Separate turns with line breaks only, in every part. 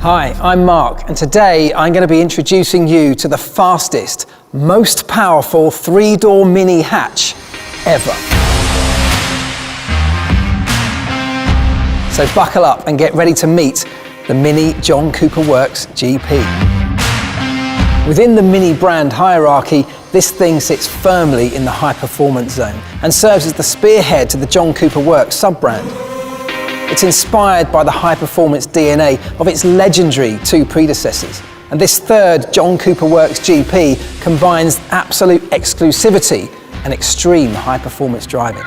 Hi, I'm Mark, and today I'm going to be introducing you to the fastest, most powerful three-door mini hatch ever. So buckle up and get ready to meet the Mini John Cooper Works GP. Within the Mini brand hierarchy, this thing sits firmly in the high-performance zone and serves as the spearhead to the John Cooper Works sub-brand. It's inspired by the high-performance DNA of its legendary two predecessors. And this third John Cooper Works GP combines absolute exclusivity and extreme high-performance driving.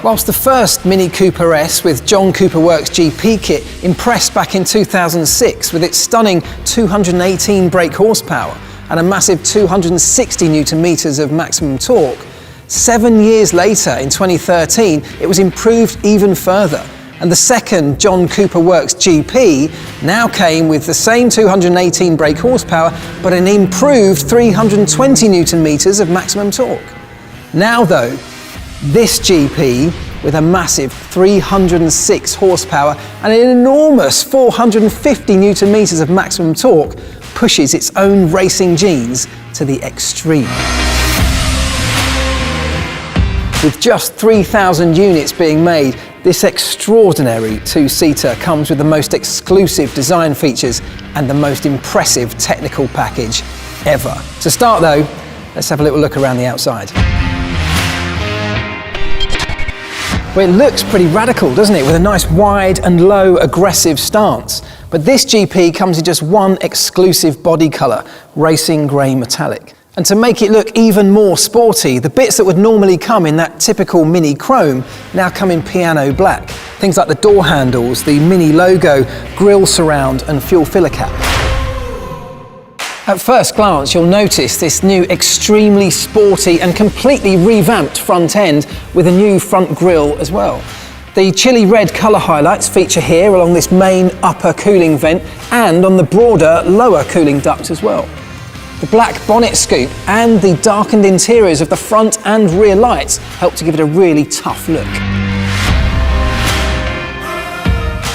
Whilst the first Mini Cooper S with John Cooper Works GP kit impressed back in 2006 with its stunning 218 brake horsepower and a massive 260 Newton meters of maximum torque, 7 years later, in 2013, it was improved even further. And the second John Cooper Works GP now came with the same 218 brake horsepower, but an improved 320 Newton meters of maximum torque. Now though, this GP, with a massive 306 horsepower and an enormous 450 Newton meters of maximum torque, pushes its own racing genes to the extreme. With just 3,000 units being made, this extraordinary two-seater comes with the most exclusive design features and the most impressive technical package ever. To start though, let's have a little look around the outside. Well, it looks pretty radical, doesn't it? With a nice wide and low aggressive stance. But this GP comes in just one exclusive body colour, racing grey metallic. And to make it look even more sporty, the bits that would normally come in that typical Mini chrome now come in piano black. Things like the door handles, the Mini logo, grille surround and fuel filler cap. At first glance, you'll notice this new extremely sporty and completely revamped front end with a new front grille as well. The chili red colour highlights feature here along this main upper cooling vent and on the broader lower cooling duct as well. The black bonnet scoop and the darkened interiors of the front and rear lights help to give it a really tough look.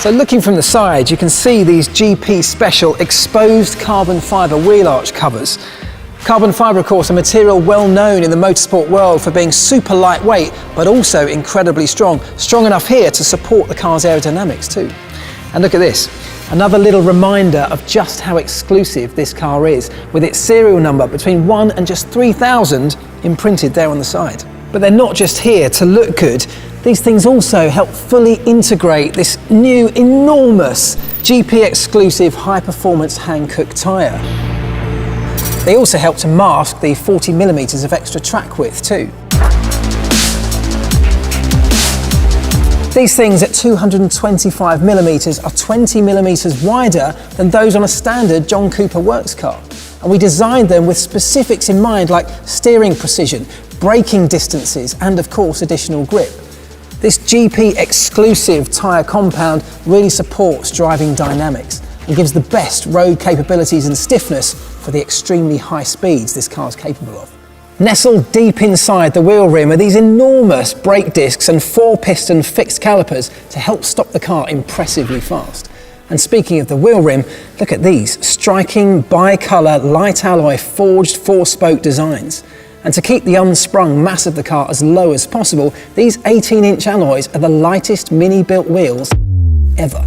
So looking from the side, you can see these GP special exposed carbon fibre wheel arch covers. Carbon fibre, of course, a material well known in the motorsport world for being super lightweight, but also incredibly strong. Strong enough here to support the car's aerodynamics too. And look at this. Another little reminder of just how exclusive this car is, with its serial number between 1 and just 3,000 imprinted there on the side. But they're not just here to look good, these things also help fully integrate this new enormous GP exclusive high performance Hankook tyre. They also help to mask the 40mm of extra track width too. These things at 225mm are 20mm wider than those on a standard John Cooper Works car. And we designed them with specifics in mind like steering precision, braking distances, and of course additional grip. This GP exclusive tyre compound really supports driving dynamics and gives the best road capabilities and stiffness for the extremely high speeds this car's capable of. Nestled deep inside the wheel rim are these enormous brake discs and 4-piston fixed calipers to help stop the car impressively fast. And speaking of the wheel rim, look at these striking bi-colour light alloy forged 4-spoke designs. And to keep the unsprung mass of the car as low as possible, these 18-inch alloys are the lightest Mini built wheels ever.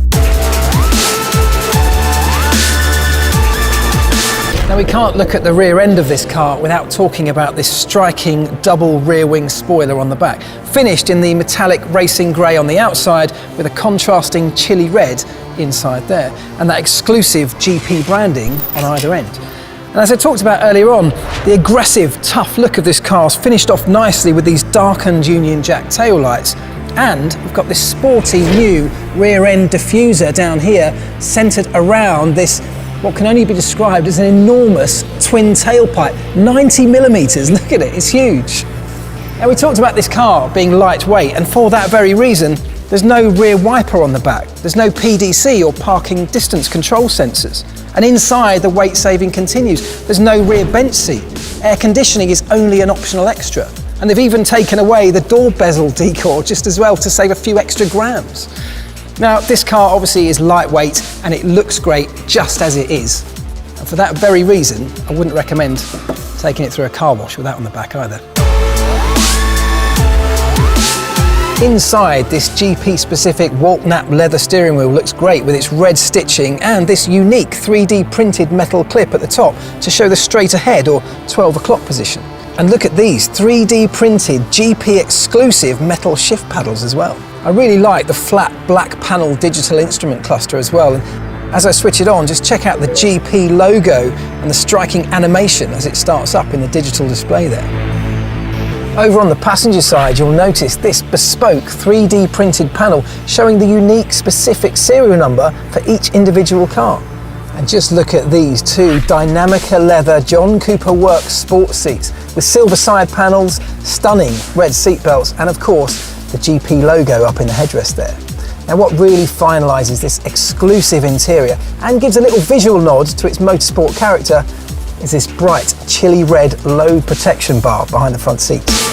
Now we can't look at the rear end of this car without talking about this striking double rear wing spoiler on the back, finished in the metallic racing grey on the outside with a contrasting chili red inside there, and that exclusive GP branding on either end. And as I talked about earlier on, the aggressive, tough look of this car is finished off nicely with these darkened Union Jack taillights. And we've got this sporty new rear end diffuser down here, centred around this what can only be described as an enormous twin tailpipe, 90mm, look at it, it's huge. Now we talked about this car being lightweight, and for that very reason, there's no rear wiper on the back, there's no PDC or parking distance control sensors. And inside, the weight saving continues. There's no rear bench seat. Air conditioning is only an optional extra. And they've even taken away the door bezel decor just as well to save a few extra grams. Now, this car obviously is lightweight and it looks great just as it is. And for that very reason, I wouldn't recommend taking it through a car wash with that on the back either. Inside, this GP-specific Walknap leather steering wheel looks great with its red stitching and this unique 3D printed metal clip at the top to show the straight ahead or 12 o'clock position. And look at these 3D printed GP exclusive metal shift paddles as well. I really like the flat black panel digital instrument cluster as well. And as I switch it on, just check out the GP logo and the striking animation as it starts up in the digital display there. Over on the passenger side, you'll notice this bespoke 3D printed panel showing the unique specific serial number for each individual car. And just look at these two Dynamica leather John Cooper Works sports seats with silver side panels, stunning red seat belts, and of course, the GP logo up in the headrest there. Now what really finalises this exclusive interior and gives a little visual nod to its motorsport character is this bright chili red load protection bar behind the front seats.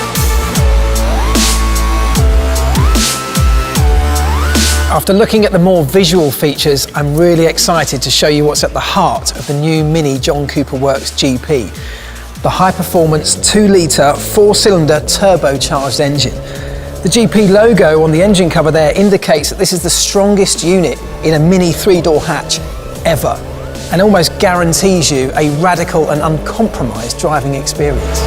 After looking at the more visual features, I'm really excited to show you what's at the heart of the new Mini John Cooper Works GP. The high-performance 2-litre 4-cylinder turbocharged engine. The GP logo on the engine cover there indicates that this is the strongest unit in a Mini 3-door hatch ever, and almost guarantees you a radical and uncompromised driving experience.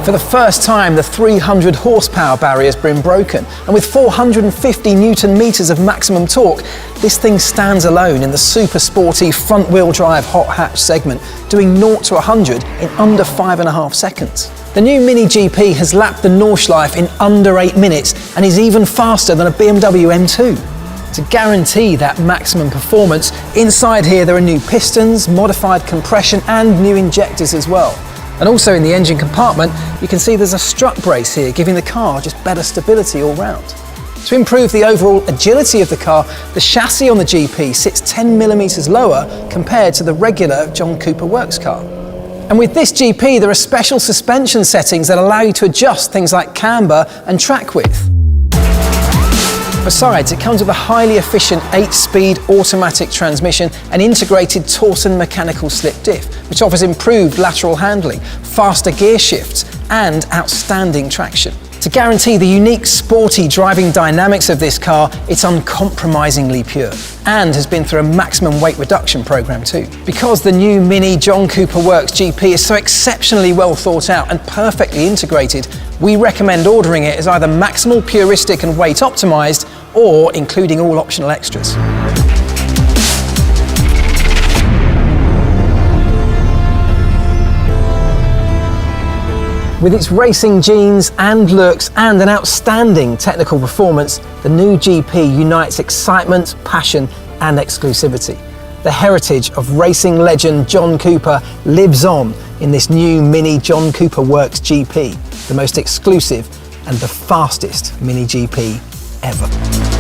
For the first time, the 300 horsepower barrier has been broken, and with 450 Newton meters of maximum torque, this thing stands alone in the super sporty front-wheel drive hot hatch segment, doing 0 to 100 in under 5.5 seconds. The new Mini GP has lapped the Nordschleife in under 8 minutes and is even faster than a BMW M2. To guarantee that maximum performance, inside here there are new pistons, modified compression and new injectors as well. And also in the engine compartment, you can see there's a strut brace here, giving the car just better stability all round. To improve the overall agility of the car, the chassis on the GP sits 10mm lower compared to the regular John Cooper Works car. And with this GP, there are special suspension settings that allow you to adjust things like camber and track width. Besides, it comes with a highly efficient 8-speed automatic transmission and integrated Torsen mechanical slip diff, which offers improved lateral handling, faster gear shifts, and outstanding traction. To guarantee the unique sporty driving dynamics of this car, it's uncompromisingly pure and has been through a maximum weight reduction program too. Because the new Mini John Cooper Works GP is so exceptionally well thought out and perfectly integrated, we recommend ordering it as either maximal puristic and weight optimized or including all optional extras. With its racing genes and looks and an outstanding technical performance, the new GP unites excitement, passion and exclusivity. The heritage of racing legend John Cooper lives on in this new Mini John Cooper Works GP, the most exclusive and the fastest Mini GP ever.